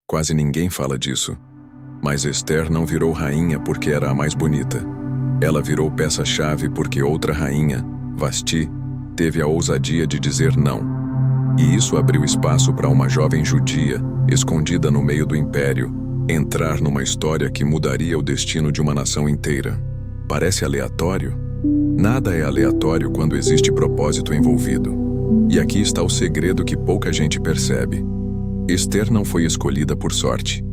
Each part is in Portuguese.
Quase ninguém fala disso. Mas Esther não virou rainha porque era a mais bonita. Ela virou peça-chave porque outra rainha, Vasti, teve a ousadia de dizer não. E isso abriu espaço para uma jovem judia, escondida no meio do império, entrar numa história que mudaria o destino de uma nação inteira. Parece aleatório? Nada é aleatório quando existe propósito envolvido. E aqui está o segredo que pouca gente percebe. Esther não foi escolhida por sorte.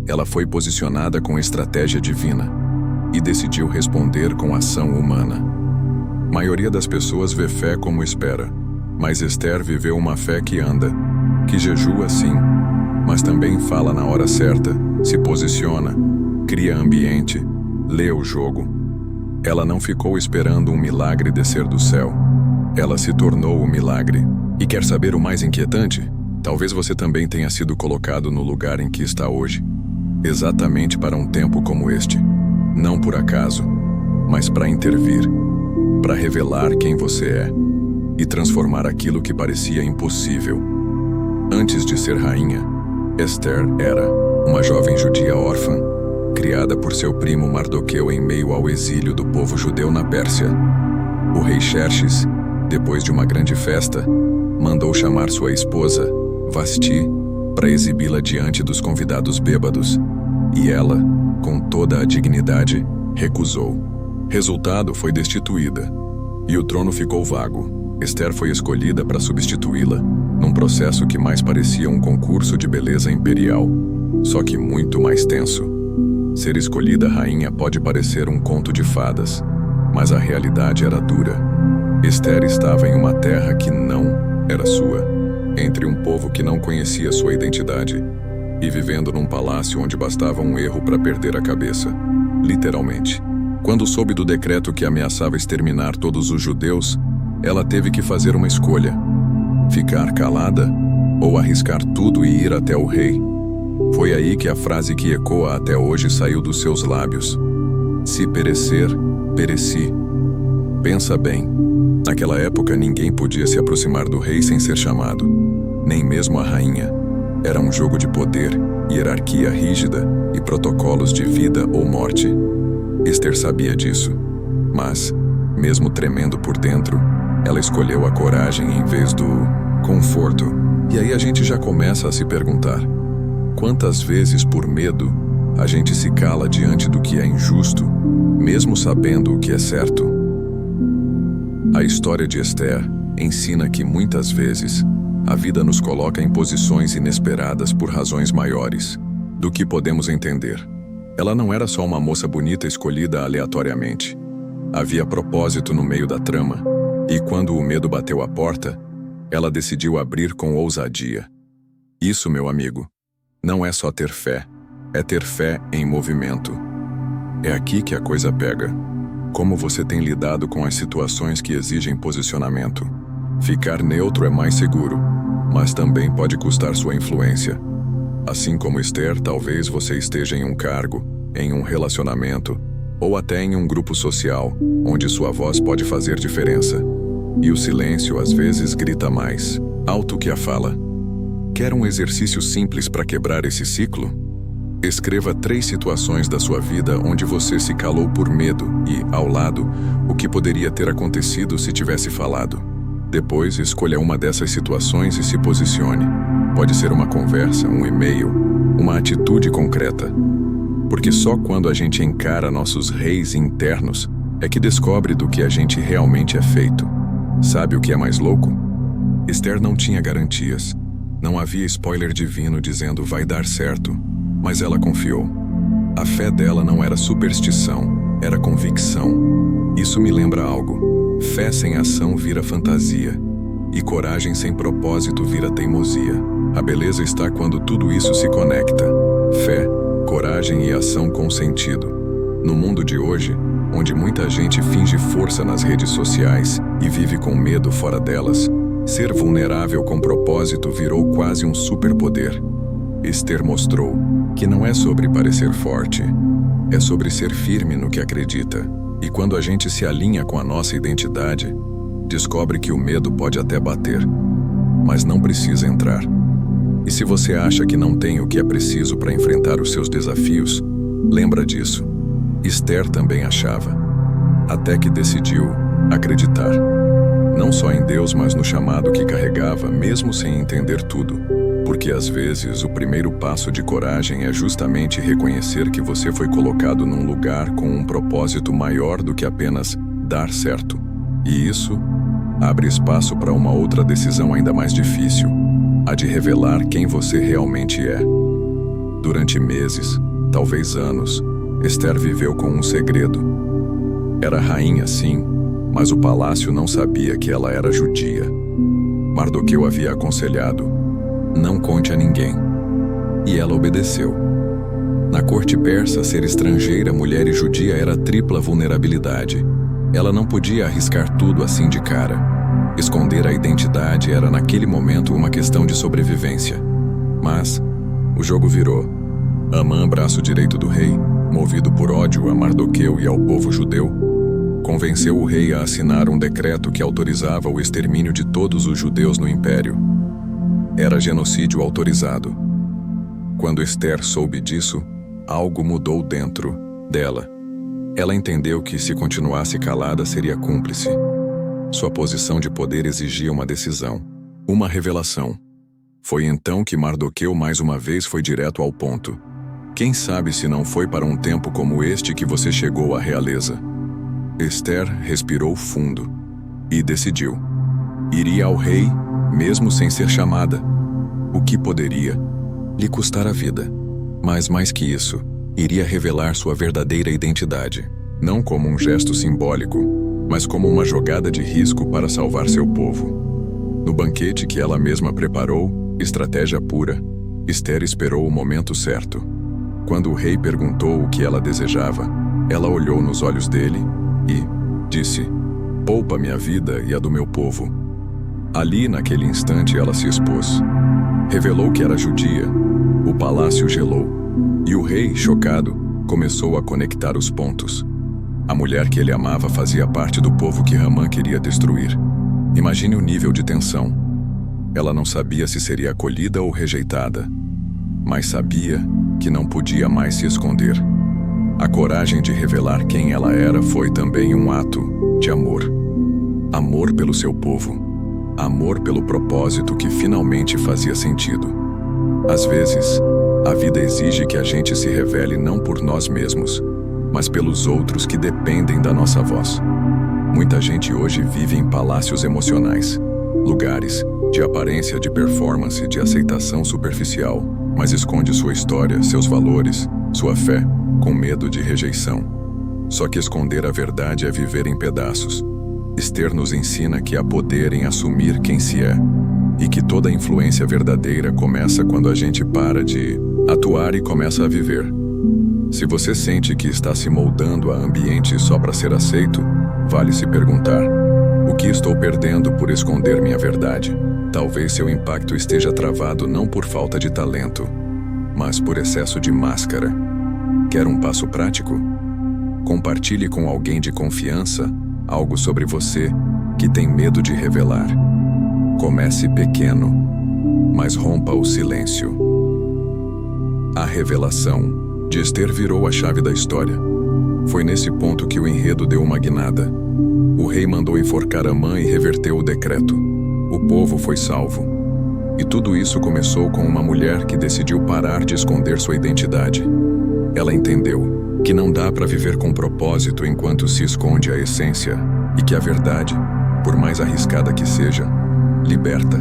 Ela foi posicionada com estratégia divina e decidiu responder com ação humana. A maioria das pessoas vê fé como espera, mas Esther viveu uma fé que anda, que jejua sim, mas também fala na hora certa, se posiciona, cria ambiente, lê o jogo. Ela não ficou esperando um milagre descer do céu. Ela se tornou o milagre. E quer saber o mais inquietante? Talvez você também tenha sido colocado no lugar em que está hoje. Exatamente para um tempo como este. Não por acaso, mas para intervir. Para revelar quem você é. E transformar aquilo que parecia impossível. Antes de ser rainha, Esther era uma jovem judia órfã, criada por seu primo Mardoqueu em meio ao exílio do povo judeu na Pérsia. O rei Xerxes, depois de uma grande festa, mandou chamar sua esposa, Vasti, para exibi-la diante dos convidados bêbados, e ela, com toda a dignidade, recusou. Resultado, foi destituída, e o trono ficou vago. Esther foi escolhida para substituí-la, num processo que mais parecia um concurso de beleza imperial, só que muito mais tenso. Ser escolhida rainha pode parecer um conto de fadas, mas a realidade era dura. Esther estava em uma terra que não era sua, entre um povo que não conhecia sua identidade, e vivendo num palácio onde bastava um erro para perder a cabeça, literalmente. Quando soube do decreto que ameaçava exterminar todos os judeus, ela teve que fazer uma escolha: ficar calada ou arriscar tudo e ir até o rei. Foi aí que a frase que ecoa até hoje saiu dos seus lábios: se perecer, pereci. Pensa bem, naquela época ninguém podia se aproximar do rei sem ser chamado, nem mesmo a rainha. Era um jogo de poder, hierarquia rígida e protocolos de vida ou morte. Esther sabia disso, mas, mesmo tremendo por dentro, ela escolheu a coragem em vez do conforto. E aí a gente já começa a se perguntar: quantas vezes, por medo, a gente se cala diante do que é injusto, mesmo sabendo o que é certo? A história de Esther ensina que, muitas vezes, a vida nos coloca em posições inesperadas por razões maiores do que podemos entender. Ela não era só uma moça bonita escolhida aleatoriamente. Havia propósito no meio da trama, e quando o medo bateu à porta, ela decidiu abrir com ousadia. Isso, meu amigo, não é só ter fé, é ter fé em movimento. É aqui que a coisa pega. Como você tem lidado com as situações que exigem posicionamento? Ficar neutro é mais seguro, mas também pode custar sua influência. Assim como Esther, talvez você esteja em um cargo, em um relacionamento, ou até em um grupo social, onde sua voz pode fazer diferença. E o silêncio às vezes grita mais alto que a fala. Quer um exercício simples para quebrar esse ciclo? Escreva 3 situações da sua vida onde você se calou por medo e, ao lado, o que poderia ter acontecido se tivesse falado. Depois, escolha uma dessas situações e se posicione. Pode ser uma conversa, um e-mail, uma atitude concreta. Porque só quando a gente encara nossos reis internos é que descobre do que a gente realmente é feito. Sabe o que é mais louco? Esther não tinha garantias. Não havia spoiler divino dizendo vai dar certo, mas ela confiou. A fé dela não era superstição, era convicção. Isso me lembra algo. Fé sem ação vira fantasia, e coragem sem propósito vira teimosia. A beleza está quando tudo isso se conecta. Fé, coragem e ação com sentido. No mundo de hoje, onde muita gente finge força nas redes sociais e vive com medo fora delas, ser vulnerável com propósito virou quase um superpoder. Esther mostrou que não é sobre parecer forte, é sobre ser firme no que acredita. E quando a gente se alinha com a nossa identidade, descobre que o medo pode até bater, mas não precisa entrar. E se você acha que não tem o que é preciso para enfrentar os seus desafios, lembra disso. Esther também achava, até que decidiu acreditar. Não só em Deus, mas no chamado que carregava, mesmo sem entender tudo. Porque às vezes o primeiro passo de coragem é justamente reconhecer que você foi colocado num lugar com um propósito maior do que apenas dar certo. E isso abre espaço para uma outra decisão ainda mais difícil, a de revelar quem você realmente é. Durante meses, talvez anos, Esther viveu com um segredo. Era rainha, sim, mas o palácio não sabia que ela era judia. Mardoqueu havia aconselhado: não conte a ninguém. E ela obedeceu. Na corte persa, ser estrangeira, mulher e judia era tripla vulnerabilidade. Ela não podia arriscar tudo assim de cara. Esconder a identidade era naquele momento uma questão de sobrevivência. Mas o jogo virou. Amã, braço direito do rei, movido por ódio a Mardoqueu e ao povo judeu, convenceu o rei a assinar um decreto que autorizava o extermínio de todos os judeus no império. Era genocídio autorizado. Quando Esther soube disso, algo mudou dentro dela. Ela entendeu que, se continuasse calada, seria cúmplice. Sua posição de poder exigia uma decisão, uma revelação. Foi então que Mardoqueu mais uma vez foi direto ao ponto. Quem sabe se não foi para um tempo como este que você chegou à realeza? Esther respirou fundo e decidiu. Iria ao rei, mesmo sem ser chamada. O que poderia lhe custar a vida. Mas mais que isso, iria revelar sua verdadeira identidade, não como um gesto simbólico, mas como uma jogada de risco para salvar seu povo. No banquete que ela mesma preparou, estratégia pura, Esther esperou o momento certo. Quando o rei perguntou o que ela desejava, ela olhou nos olhos dele e disse: poupa minha vida e a do meu povo. Ali, naquele instante, ela se expôs. Revelou que era judia. O palácio gelou. E o rei, chocado, começou a conectar os pontos. A mulher que ele amava fazia parte do povo que Ramã queria destruir. Imagine o nível de tensão. Ela não sabia se seria acolhida ou rejeitada, mas sabia que não podia mais se esconder. A coragem de revelar quem ela era foi também um ato de amor. Amor pelo seu povo. Amor pelo propósito que finalmente fazia sentido. Às vezes, a vida exige que a gente se revele não por nós mesmos, mas pelos outros que dependem da nossa voz. Muita gente hoje vive em palácios emocionais, lugares de aparência, de performance, de aceitação superficial, mas esconde sua história, seus valores, sua fé, com medo de rejeição. Só que esconder a verdade é viver em pedaços. Esther nos ensina que há poder em assumir quem se é, e que toda influência verdadeira começa quando a gente para de atuar e começa a viver. Se você sente que está se moldando a ambiente só para ser aceito, vale se perguntar: o que estou perdendo por esconder minha verdade? Talvez seu impacto esteja travado não por falta de talento, mas por excesso de máscara. Quer um passo prático? Compartilhe com alguém de confiança algo sobre você que tem medo de revelar. Comece pequeno, mas rompa o silêncio. A revelação de Esther virou a chave da história. Foi nesse ponto que o enredo deu uma guinada. O rei mandou enforcar Amã e reverteu o decreto. O povo foi salvo. E tudo isso começou com uma mulher que decidiu parar de esconder sua identidade. Ela entendeu que não dá para viver com propósito enquanto se esconde a essência, e que a verdade, por mais arriscada que seja, liberta.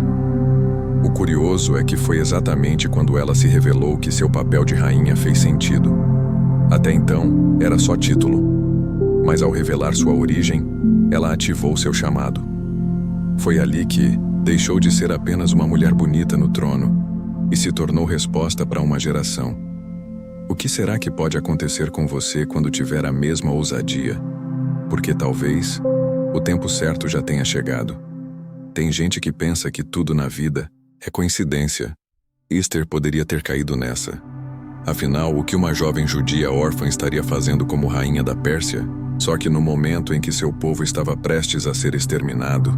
O curioso é que foi exatamente quando ela se revelou que seu papel de rainha fez sentido. Até então, era só título. Mas ao revelar sua origem, ela ativou seu chamado. Foi ali que deixou de ser apenas uma mulher bonita no trono e se tornou resposta para uma geração. O que será que pode acontecer com você quando tiver a mesma ousadia? Porque talvez o tempo certo já tenha chegado. Tem gente que pensa que tudo na vida é coincidência. Esther poderia ter caído nessa. Afinal, o que uma jovem judia órfã estaria fazendo como rainha da Pérsia? Só que no momento em que seu povo estava prestes a ser exterminado,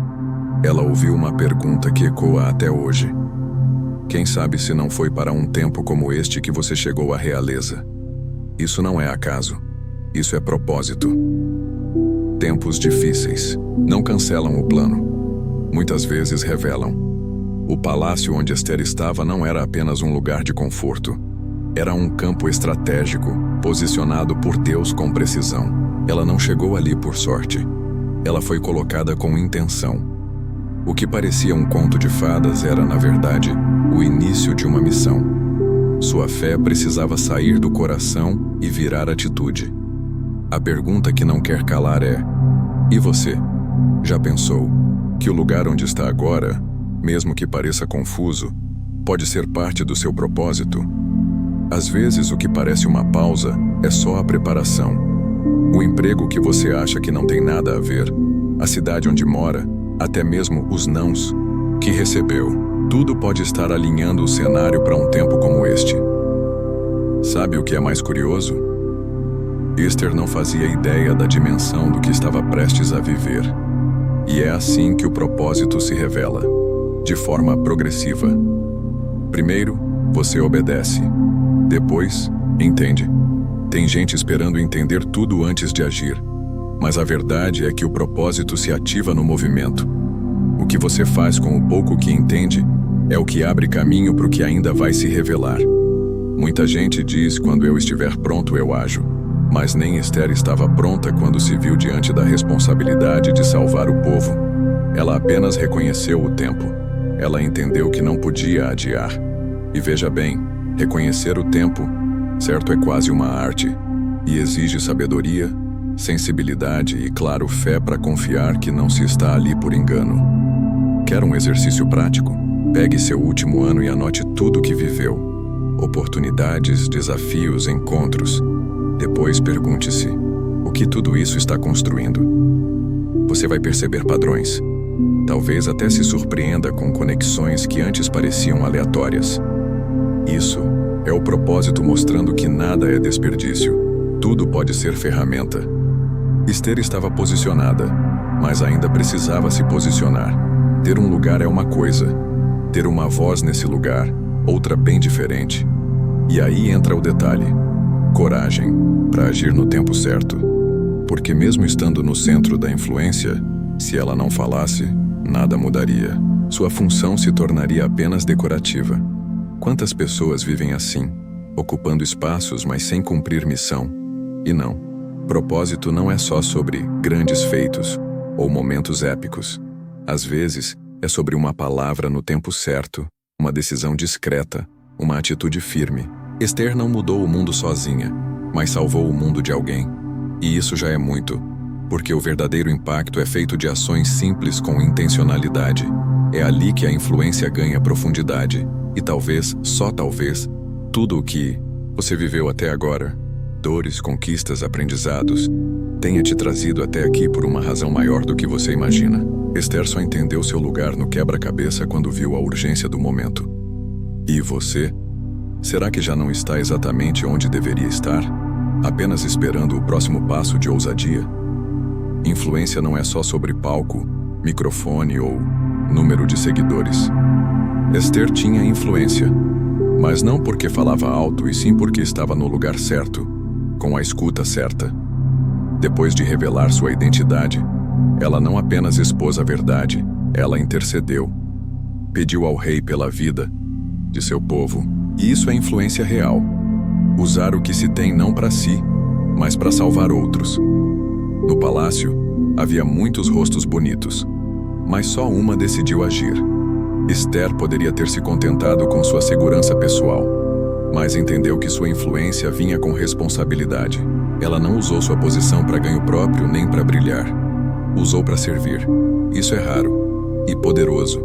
ela ouviu uma pergunta que ecoa até hoje. Quem sabe se não foi para um tempo como este que você chegou à realeza. Isso não é acaso. Isso é propósito. Tempos difíceis não cancelam o plano. Muitas vezes revelam. O palácio onde Esther estava não era apenas um lugar de conforto. Era um campo estratégico, posicionado por Deus com precisão. Ela não chegou ali por sorte. Ela foi colocada com intenção. O que parecia um conto de fadas era, na verdade, o início de uma missão. Sua fé precisava sair do coração e virar atitude. A pergunta que não quer calar é: e você? Já pensou que o lugar onde está agora, mesmo que pareça confuso, pode ser parte do seu propósito? Às vezes o que parece uma pausa é só a preparação. O emprego que você acha que não tem nada a ver, a cidade onde mora, até mesmo os nãos que recebeu, tudo pode estar alinhando o cenário para um tempo como este. Sabe o que é mais curioso? Esther não fazia ideia da dimensão do que estava prestes a viver. E é assim que o propósito se revela, de forma progressiva. Primeiro, você obedece. Depois, entende. Tem gente esperando entender tudo antes de agir. Mas a verdade é que o propósito se ativa no movimento. O que você faz com o pouco que entende é o que abre caminho para o que ainda vai se revelar. Muita gente diz: quando eu estiver pronto eu ajo. Mas nem Esther estava pronta quando se viu diante da responsabilidade de salvar o povo. Ela apenas reconheceu o tempo. Ela entendeu que não podia adiar. E veja bem, reconhecer o tempo, certo, é quase uma arte, e exige sabedoria, sensibilidade e, claro, fé para confiar que não se está ali por engano. Quer um exercício prático? Pegue seu último ano e anote tudo o que viveu. Oportunidades, desafios, encontros. Depois pergunte-se: o que tudo isso está construindo? Você vai perceber padrões. Talvez até se surpreenda com conexões que antes pareciam aleatórias. Isso é o propósito mostrando que nada é desperdício. Tudo pode ser ferramenta. Esther estava posicionada, mas ainda precisava se posicionar. Ter um lugar é uma coisa. Ter uma voz nesse lugar, outra bem diferente. E aí entra o detalhe. Coragem para agir no tempo certo. Porque mesmo estando no centro da influência, se ela não falasse, nada mudaria. Sua função se tornaria apenas decorativa. Quantas pessoas vivem assim, ocupando espaços, mas sem cumprir missão? E não. Propósito não é só sobre grandes feitos ou momentos épicos. Às vezes, é sobre uma palavra no tempo certo, uma decisão discreta, uma atitude firme. Esther não mudou o mundo sozinha, mas salvou o mundo de alguém. E isso já é muito, porque o verdadeiro impacto é feito de ações simples com intencionalidade. É ali que a influência ganha profundidade. E talvez, só talvez, tudo o que você viveu até agora, dores, conquistas, aprendizados, tenha te trazido até aqui por uma razão maior do que você imagina. Esther só entendeu seu lugar no quebra-cabeça quando viu a urgência do momento. E você? Será que já não está exatamente onde deveria estar? Apenas esperando o próximo passo de ousadia? Influência não é só sobre palco, microfone ou número de seguidores. Esther tinha influência, mas não porque falava alto, e sim porque estava no lugar certo, com a escuta certa. Depois de revelar sua identidade, ela não apenas expôs a verdade, ela intercedeu. Pediu ao rei pela vida de seu povo. E isso é influência real. Usar o que se tem não para si, mas para salvar outros. No palácio, havia muitos rostos bonitos, mas só uma decidiu agir. Esther poderia ter se contentado com sua segurança pessoal, mas entendeu que sua influência vinha com responsabilidade. Ela não usou sua posição para ganho próprio nem para brilhar. Usou para servir. Isso é raro e poderoso.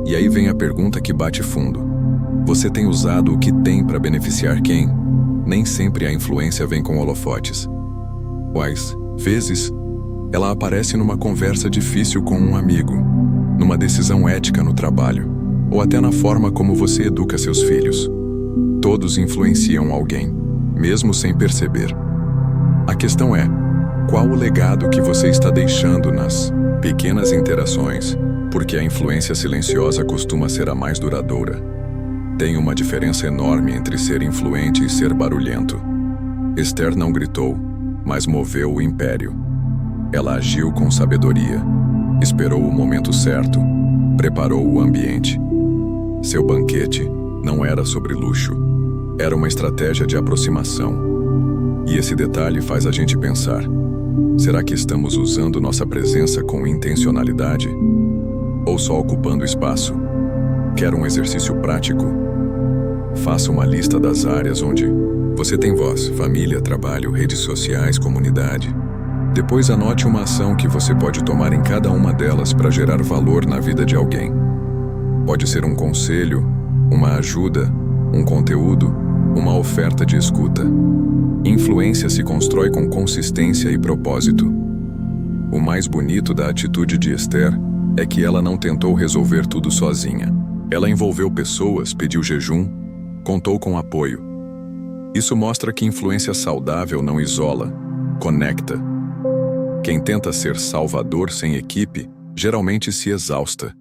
E aí vem a pergunta que bate fundo. Você tem usado o que tem para beneficiar quem? Nem sempre a influência vem com holofotes. Às vezes, ela aparece numa conversa difícil com um amigo, numa decisão ética no trabalho, ou até na forma como você educa seus filhos. Todos influenciam alguém, mesmo sem perceber. A questão é, qual o legado que você está deixando nas pequenas interações, porque a influência silenciosa costuma ser a mais duradoura. Tem uma diferença enorme entre ser influente e ser barulhento. Esther não gritou, mas moveu o império. Ela agiu com sabedoria, esperou o momento certo, preparou o ambiente. Seu banquete não era sobre luxo, era uma estratégia de aproximação. E esse detalhe faz a gente pensar: será que estamos usando nossa presença com intencionalidade? Ou só ocupando espaço? Quer um exercício prático? Faça uma lista das áreas onde você tem voz: família, trabalho, redes sociais, comunidade. Depois anote uma ação que você pode tomar em cada uma delas para gerar valor na vida de alguém. Pode ser um conselho, uma ajuda, um conteúdo, uma oferta de escuta. Influência se constrói com consistência e propósito. O mais bonito da atitude de Esther é que ela não tentou resolver tudo sozinha. Ela envolveu pessoas, pediu jejum, contou com apoio. Isso mostra que influência saudável não isola, conecta. Quem tenta ser salvador sem equipe, geralmente se exausta.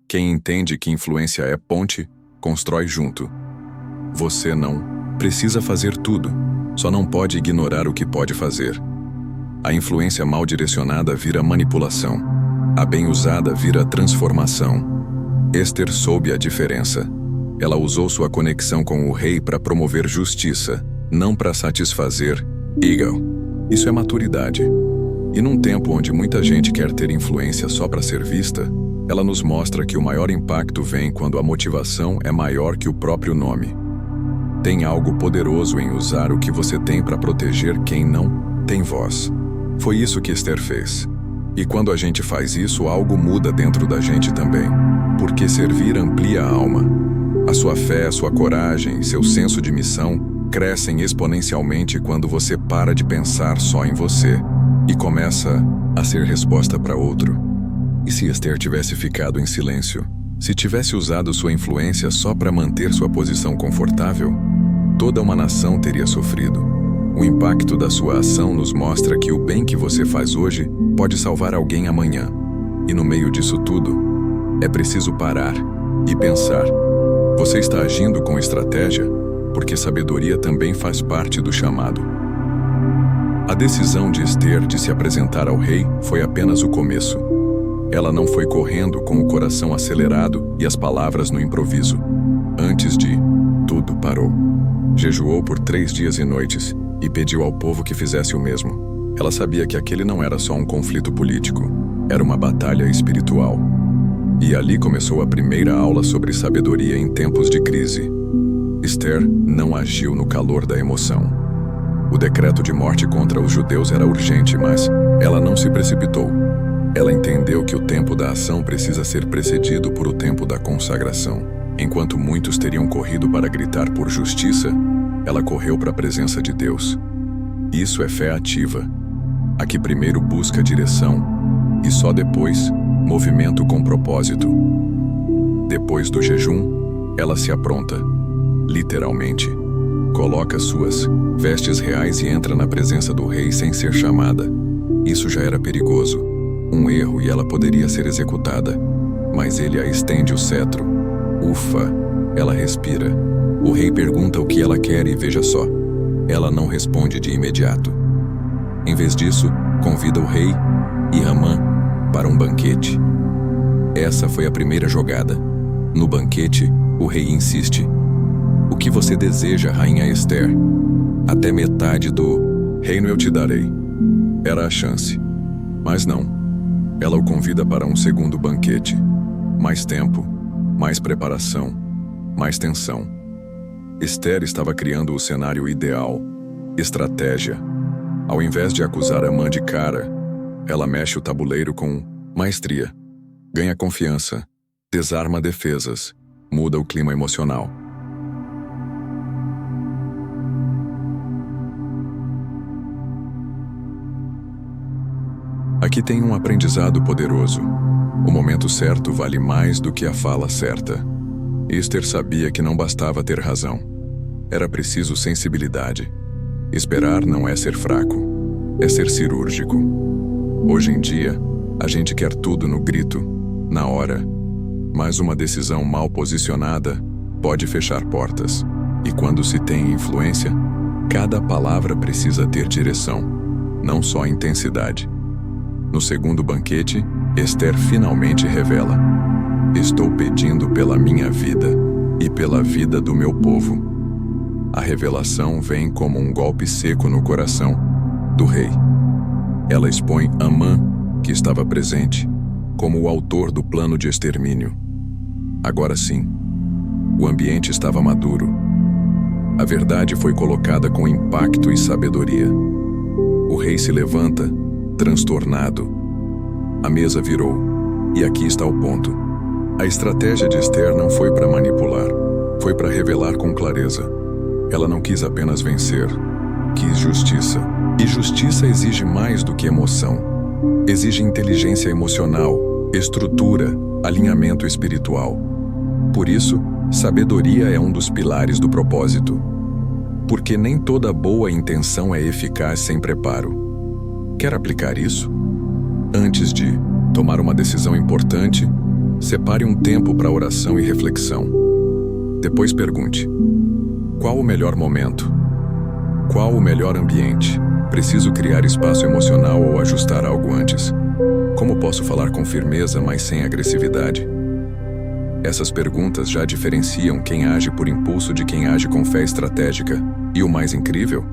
Quem entende que influência é ponte, constrói junto. Você não precisa fazer tudo, só não pode ignorar o que pode fazer. A influência mal direcionada vira manipulação. A bem usada vira transformação. Esther soube a diferença. Ela usou sua conexão com o rei para promover justiça, não para satisfazer ego. Isso é maturidade. E num tempo onde muita gente quer ter influência só para ser vista, ela nos mostra que o maior impacto vem quando a motivação é maior que o próprio nome. Tem algo poderoso em usar o que você tem para proteger quem não tem voz. Foi isso que Esther fez. E quando a gente faz isso, algo muda dentro da gente também. Porque servir amplia a alma. A sua fé, sua coragem, seu senso de missão crescem exponencialmente quando você para de pensar só em você e começa a ser resposta para outro. E se Esther tivesse ficado em silêncio? Se tivesse usado sua influência só para manter sua posição confortável? Toda uma nação teria sofrido. O impacto da sua ação nos mostra que o bem que você faz hoje pode salvar alguém amanhã. E no meio disso tudo, é preciso parar e pensar. Você está agindo com estratégia, porque sabedoria também faz parte do chamado. A decisão de Esther de se apresentar ao rei foi apenas o começo. Ela não foi correndo com o coração acelerado e as palavras no improviso. Antes de tudo, parou. Jejuou por 3 dias e noites e pediu ao povo que fizesse o mesmo. Ela sabia que aquele não era só um conflito político, era uma batalha espiritual. E ali começou a primeira aula sobre sabedoria em tempos de crise. Esther não agiu no calor da emoção. O decreto de morte contra os judeus era urgente, mas ela não se precipitou. Ela entendeu que o tempo da ação precisa ser precedido por o tempo da consagração. Enquanto muitos teriam corrido para gritar por justiça, ela correu para a presença de Deus. Isso é fé ativa. A que primeiro busca direção e só depois movimento com propósito. Depois do jejum, ela se apronta, literalmente. Coloca suas vestes reais e entra na presença do rei sem ser chamada. Isso já era perigoso. Um erro e ela poderia ser executada. Mas ele a estende o cetro. Ufa, ela respira. O rei pergunta o que ela quer e veja só. Ela não responde de imediato. Em vez disso, convida o rei e Amã para um banquete. Essa foi a primeira jogada. No banquete, o rei insiste. O que você deseja, rainha Esther? Até metade do reino eu te darei. Era a chance. Mas não. Ela o convida para um segundo banquete. Mais tempo, mais preparação, mais tensão. Esther estava criando o cenário ideal. Estratégia. Ao invés de acusar Amã de cara, ela mexe o tabuleiro com maestria. Ganha confiança, desarma defesas, muda o clima emocional. Aqui tem um aprendizado poderoso. O momento certo vale mais do que a fala certa. Esther sabia que não bastava ter razão. Era preciso sensibilidade. Esperar não é ser fraco, é ser cirúrgico. Hoje em dia, a gente quer tudo no grito, na hora. Mas uma decisão mal posicionada pode fechar portas. E quando se tem influência, cada palavra precisa ter direção, não só intensidade. No segundo banquete, Ester finalmente revela: estou pedindo pela minha vida e pela vida do meu povo. A revelação vem como um golpe seco no coração do rei. Ela expõe Amã, que estava presente, como o autor do plano de extermínio. Agora sim, o ambiente estava maduro. A verdade foi colocada com impacto e sabedoria. O rei se levanta, transtornado. A mesa virou, e aqui está o ponto. A estratégia de Ester não foi para manipular, foi para revelar com clareza. Ela não quis apenas vencer, quis justiça. E justiça exige mais do que emoção. Exige inteligência emocional, estrutura, alinhamento espiritual. Por isso, sabedoria é um dos pilares do propósito. Porque nem toda boa intenção é eficaz sem preparo. Quer aplicar isso? Antes de tomar uma decisão importante, separe um tempo para oração e reflexão. Depois pergunte: qual o melhor momento? Qual o melhor ambiente? Preciso criar espaço emocional ou ajustar algo antes? Como posso falar com firmeza, mas sem agressividade? Essas perguntas já diferenciam quem age por impulso de quem age com fé estratégica. E o mais incrível?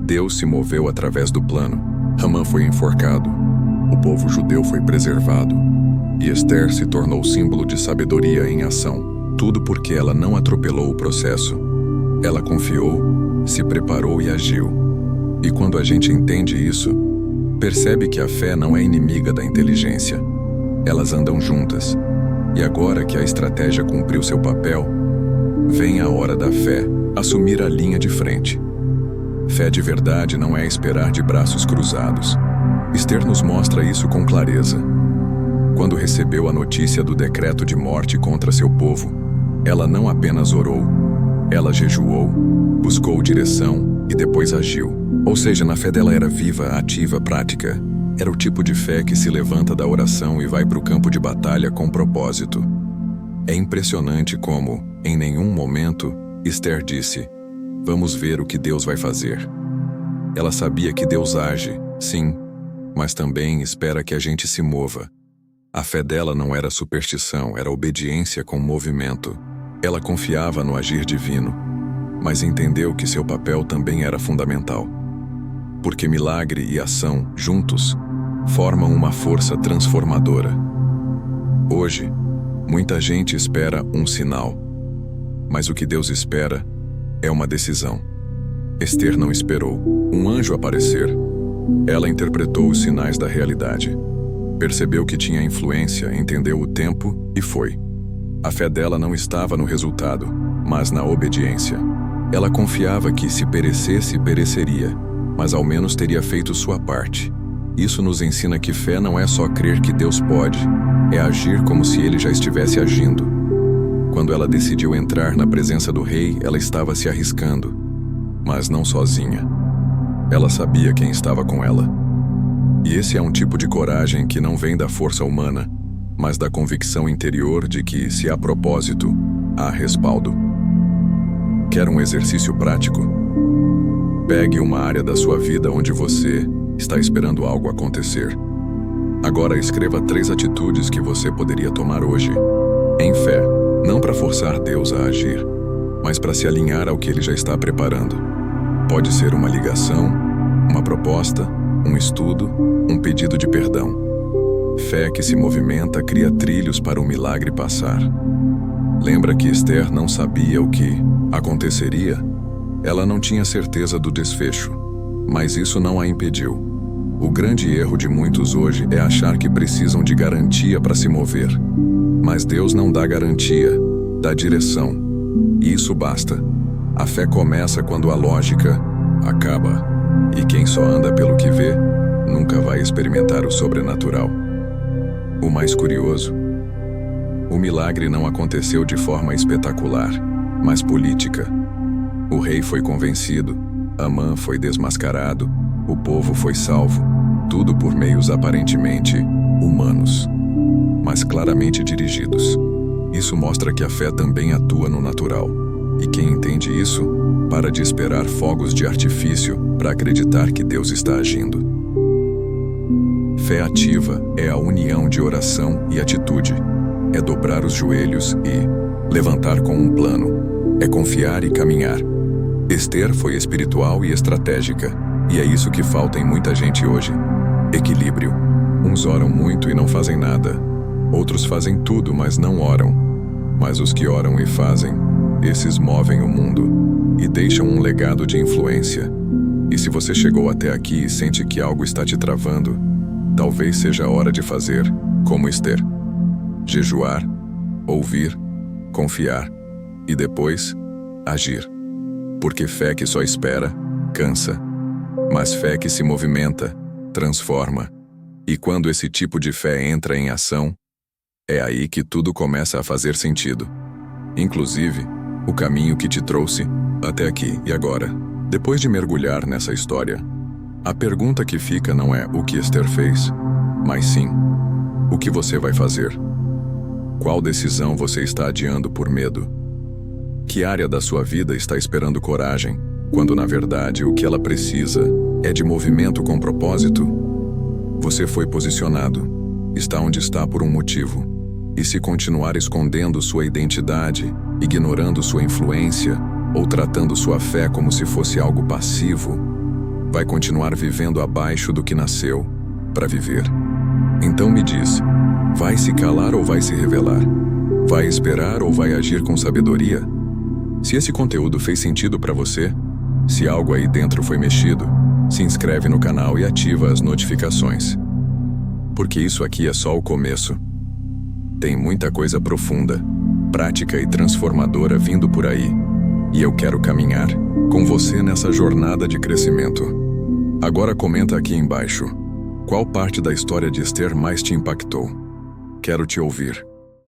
Deus se moveu através do plano. Amã foi enforcado. O povo judeu foi preservado. E Ester se tornou símbolo de sabedoria em ação. Tudo porque ela não atropelou o processo. Ela confiou, se preparou e agiu. E quando a gente entende isso, percebe que a fé não é inimiga da inteligência. Elas andam juntas. E agora que a estratégia cumpriu seu papel, vem a hora da fé assumir a linha de frente. Fé de verdade não é esperar de braços cruzados. Ester nos mostra isso com clareza. Quando recebeu a notícia do decreto de morte contra seu povo, ela não apenas orou, ela jejuou, buscou direção e depois agiu. Ou seja, na fé dela era viva, ativa, prática. Era o tipo de fé que se levanta da oração e vai para o campo de batalha com propósito. É impressionante como, em nenhum momento, Ester disse: vamos ver o que Deus vai fazer. Ela sabia que Deus age, sim, mas também espera que a gente se mova. A fé dela não era superstição, era obediência com movimento. Ela confiava no agir divino, mas entendeu que seu papel também era fundamental. Porque milagre e ação, juntos, formam uma força transformadora. Hoje, muita gente espera um sinal, mas o que Deus espera é uma decisão. Ester não esperou um anjo aparecer. Ela interpretou os sinais da realidade. Percebeu que tinha influência, entendeu o tempo e foi. A fé dela não estava no resultado, mas na obediência. Ela confiava que se perecesse, pereceria, mas ao menos teria feito sua parte. Isso nos ensina que fé não é só crer que Deus pode, é agir como se Ele já estivesse agindo. Quando ela decidiu entrar na presença do rei, ela estava se arriscando, mas não sozinha. Ela sabia quem estava com ela. E esse é um tipo de coragem que não vem da força humana, mas da convicção interior de que, se há propósito, há respaldo. Quer um exercício prático? Pegue uma área da sua vida onde você está esperando algo acontecer. Agora escreva 3 atitudes que você poderia tomar hoje, em fé, não para forçar Deus a agir, mas para se alinhar ao que Ele já está preparando. Pode ser uma ligação, uma proposta, um estudo, um pedido de perdão. Fé que se movimenta cria trilhos para o milagre passar. Lembra que Ester não sabia o que aconteceria? Ela não tinha certeza do desfecho, mas isso não a impediu. O grande erro de muitos hoje é achar que precisam de garantia para se mover. Mas Deus não dá garantia, dá direção. E isso basta. A fé começa quando a lógica acaba. E quem só anda pelo que vê, nunca vai experimentar o sobrenatural. O mais curioso: o milagre não aconteceu de forma espetacular, mas política. O rei foi convencido, Amã foi desmascarado, o povo foi salvo, tudo por meios aparentemente humanos. mas claramente dirigidos. Isso mostra que a fé também atua no natural. E quem entende isso, para de esperar fogos de artifício para acreditar que Deus está agindo. Fé ativa é a união de oração e atitude. É dobrar os joelhos e levantar com um plano. É confiar e caminhar. Ester foi espiritual e estratégica, e é isso que falta em muita gente hoje. Equilíbrio. Uns oram muito e não fazem nada. Outros fazem tudo, mas não oram. Mas os que oram e fazem, esses movem o mundo e deixam um legado de influência. E se você chegou até aqui e sente que algo está te travando, talvez seja a hora de fazer como Ester. Jejuar, ouvir, confiar e depois agir. Porque fé que só espera, cansa. Mas fé que se movimenta, transforma. E quando esse tipo de fé entra em ação, é aí que tudo começa a fazer sentido. Inclusive, o caminho que te trouxe até aqui e agora. Depois de mergulhar nessa história, a pergunta que fica não é o que Ester fez, mas sim, o que você vai fazer? Qual decisão você está adiando por medo? Que área da sua vida está esperando coragem, quando na verdade o que ela precisa é de movimento com propósito? Você foi posicionado, está onde está por um motivo. E se continuar escondendo sua identidade, ignorando sua influência, ou tratando sua fé como se fosse algo passivo, vai continuar vivendo abaixo do que nasceu para viver. Então me diz, vai se calar ou vai se revelar? Vai esperar ou vai agir com sabedoria? Se esse conteúdo fez sentido para você, se algo aí dentro foi mexido, se inscreve no canal e ativa as notificações. Porque isso aqui é só o começo. Tem muita coisa profunda, prática e transformadora vindo por aí. E eu quero caminhar com você nessa jornada de crescimento. Agora comenta aqui embaixo, qual parte da história de Ester mais te impactou? Quero te ouvir.